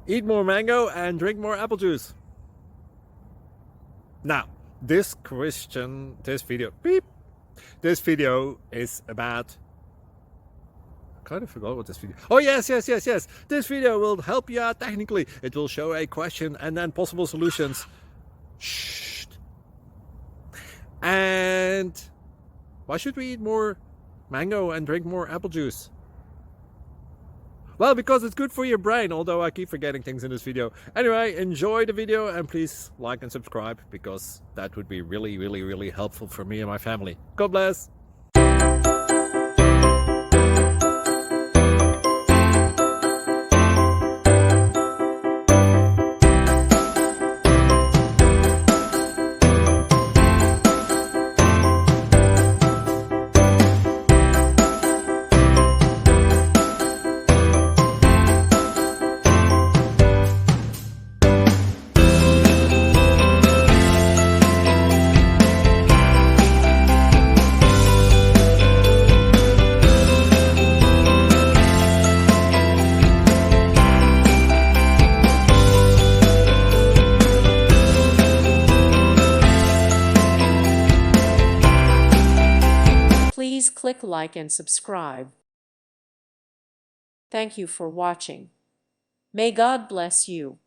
Eat more mango and drink more apple juice. Now, this video is about, I kind of forgot what this video. Oh, yes. This video will help you out technically. It will show a question and then possible solutions. Shh. And why should we eat more mango and drink more apple juice? Well, because it's good for your brain, although I keep forgetting things in this video. Anyway, enjoy the video and please like and subscribe, because that would be really helpful for me and my family. God bless! Please click like and subscribe. Thank you for watching. May God bless you.